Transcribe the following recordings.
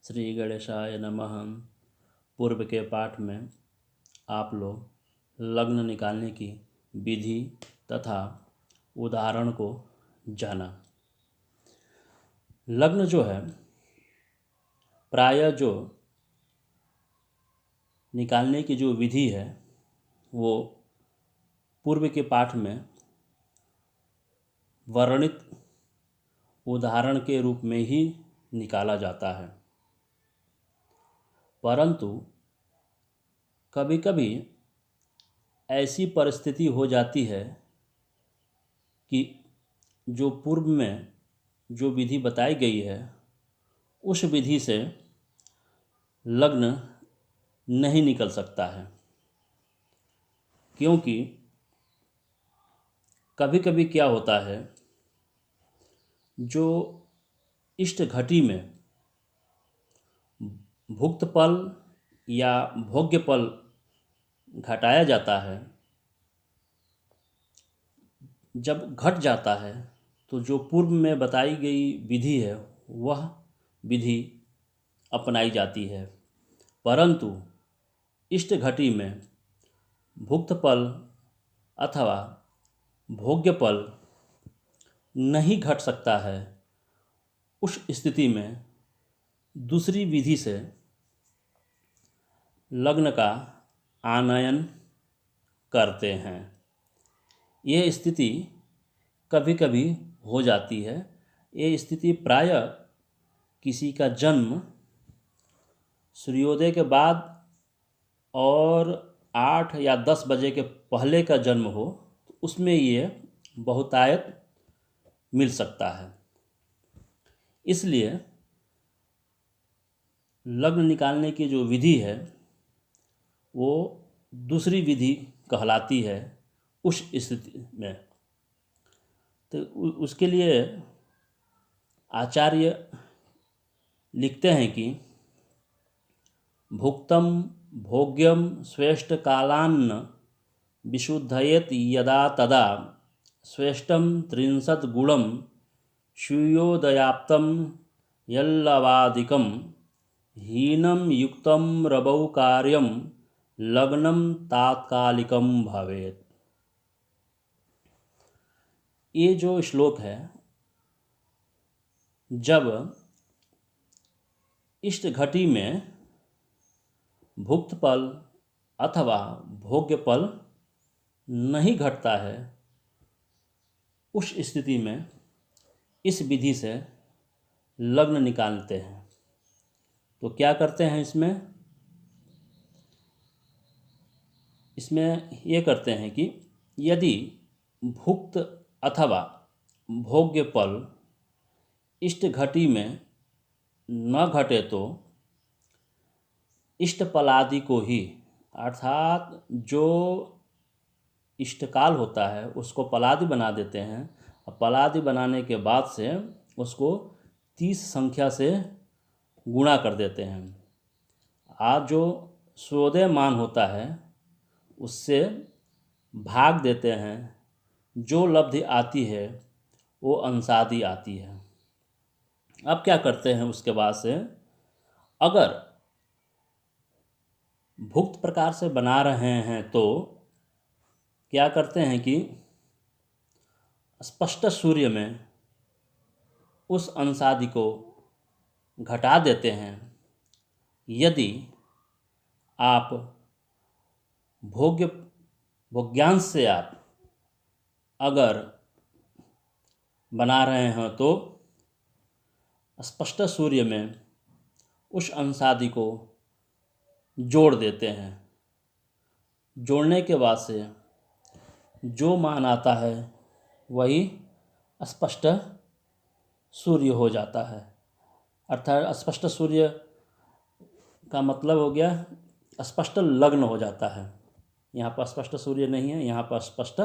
श्री गणेशाय नमः। पूर्व के पाठ में आप लोग लग्न निकालने की विधि तथा उदाहरण को जाना। लग्न जो है प्रायः जो निकालने की जो विधि है वो पूर्व के पाठ में वर्णित उदाहरण के रूप में ही निकाला जाता है, परंतु कभी कभी ऐसी परिस्थिति हो जाती है कि जो पूर्व में जो विधि बताई गई है उस विधि से लग्न नहीं निकल सकता है, क्योंकि कभी कभी क्या होता है, जो इष्ट घटी में भुक्त पल या भोग्य पल घटाया जाता है, जब घट जाता है तो जो पूर्व में बताई गई विधि है वह विधि अपनाई जाती है, परंतु इष्ट घटी में भुक्त पल अथवा भोग्य पल नहीं घट सकता है। उस स्थिति में दूसरी विधि से लग्न का आनयन करते हैं। यह स्थिति कभी कभी हो जाती है। ये स्थिति प्रायः किसी का जन्म सूर्योदय के बाद और 8 या 10 बजे के पहले का जन्म हो तो उसमें ये बहुतायत मिल सकता है। इसलिए लग्न निकालने की जो विधि है वो दूसरी विधि कहलाती है उस स्थिति में। तो उसके लिए आचार्य लिखते हैं कि भुक्तम भोग्यम श्रेष्ठ कालान्न विशुद्धयेत यदा तदा श्रेष्ठम 30 गुणम सूर्योदयाप्तम यल्लवादिकम हीनम युक्तम रवौ कार्यम लग्नम तात्कालिकम भवेत्। ये जो श्लोक है, जब इष्ट घटी में भुक्त पल अथवा भोग्य पल नहीं घटता है, उस स्थिति में इस विधि से लग्न निकालते हैं। तो क्या करते हैं इसमें ये करते हैं कि यदि भुक्त अथवा भोग्य पल इष्ट घटी में न घटे तो इष्ट पलादि को ही, अर्थात जो इष्टकाल होता है उसको पलादि बना देते हैं। और पलादि बनाने के बाद से उसको 30 संख्या से गुणा कर देते हैं। आज जो सूर्योदय मान होता है उससे भाग देते हैं। जो लब्धि आती है वो अंशादि आती है। अब क्या करते हैं उसके बाद से, अगर भुक्त प्रकार से बना रहे हैं तो क्या करते हैं कि स्पष्ट सूर्य में उस अंशादि को घटा देते हैं। यदि आप भोग्यांश से आप अगर बना रहे हैं तो स्पष्ट सूर्य में उस अंशादि को जोड़ देते हैं। जोड़ने के बाद से जो मान आता है वही स्पष्ट सूर्य हो जाता है। अर्थात स्पष्ट सूर्य का मतलब हो गया स्पष्ट लग्न हो जाता है। यहाँ पर स्पष्ट सूर्य नहीं है, यहाँ पर स्पष्ट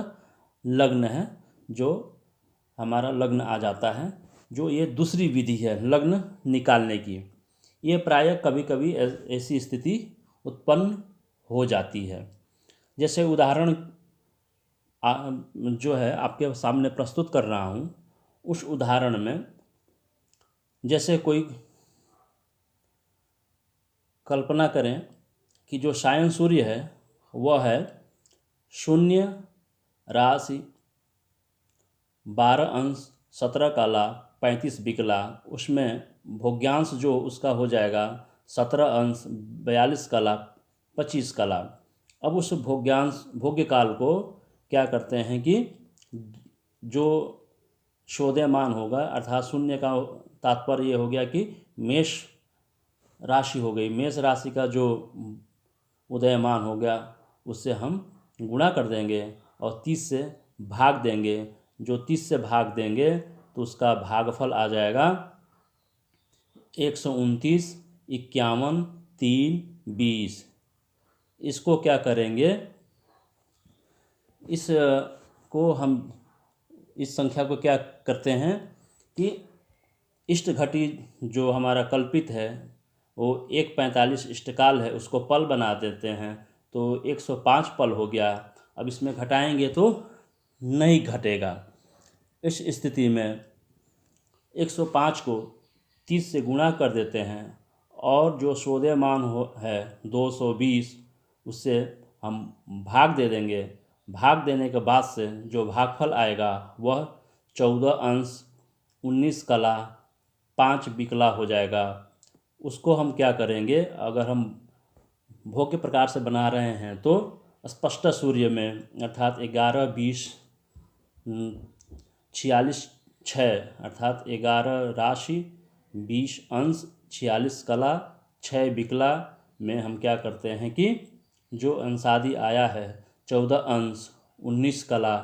लग्न है, जो हमारा लग्न आ जाता है। जो ये दूसरी विधि है लग्न निकालने की, ये प्रायः कभी कभी ऐसी स्थिति उत्पन्न हो जाती है। जैसे उदाहरण जो है आपके सामने प्रस्तुत कर रहा हूँ, उस उदाहरण में जैसे कोई कल्पना करें कि जो सायन सूर्य है वह है शून्य राशि 12 अंश 17 काला 35 बिकला, उसमें भोग्यांश जो उसका हो जाएगा 17 अंश 42 काला 25 काला। अब उस भोग्य काल को क्या करते हैं कि जो शोधयमान होगा, अर्थात शून्य का तात्पर्य ये हो गया कि मेष राशि हो गई, मेष राशि का जो उदयमान हो गया उससे हम गुणा कर देंगे और 30 से भाग देंगे। जो 30 से भाग देंगे तो उसका भागफल आ जाएगा 129, 51, 3, 20। इसको क्या करेंगे, इस संख्या को क्या करते हैं कि इष्ट घटी जो हमारा कल्पित है वो 1/45 इष्टकाल है, उसको पल बना देते हैं तो 105 पल हो गया। अब इसमें घटाएंगे तो नहीं घटेगा। इस स्थिति में 105 को 30 से गुणा कर देते हैं और जो शोधयमान है 220, उससे हम भाग दे देंगे। भाग देने के बाद से जो भागफल आएगा वह 14 अंश 19 कला 5 बिकला हो जाएगा। उसको हम क्या करेंगे, अगर हम भोग्य प्रकार से बना रहे हैं तो स्पष्ट सूर्य में अर्थात 11, 20, 46, 6 अर्थात 11 राशि 20 अंश 46 कला 6 बिकला में हम क्या करते हैं कि जो अंशादि आया है 14 अंश 19 कला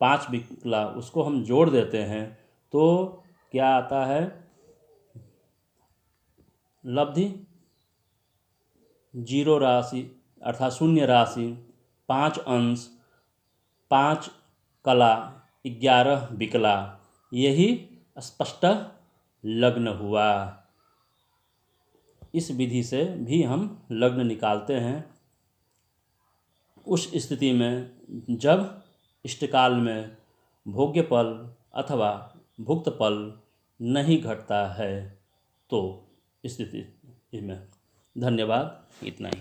5 बिकला उसको हम जोड़ देते हैं तो क्या आता है, लब्धि 0 राशि अर्थात शून्य राशि 5 अंश 5 कला 11 बिकला। यही स्पष्ट लग्न हुआ। इस विधि से भी हम लग्न निकालते हैं उस स्थिति में जब इष्टकाल में भोग्य पल अथवा भुक्त पल नहीं घटता है तो स्थिति में। धन्यवाद, इतना ही।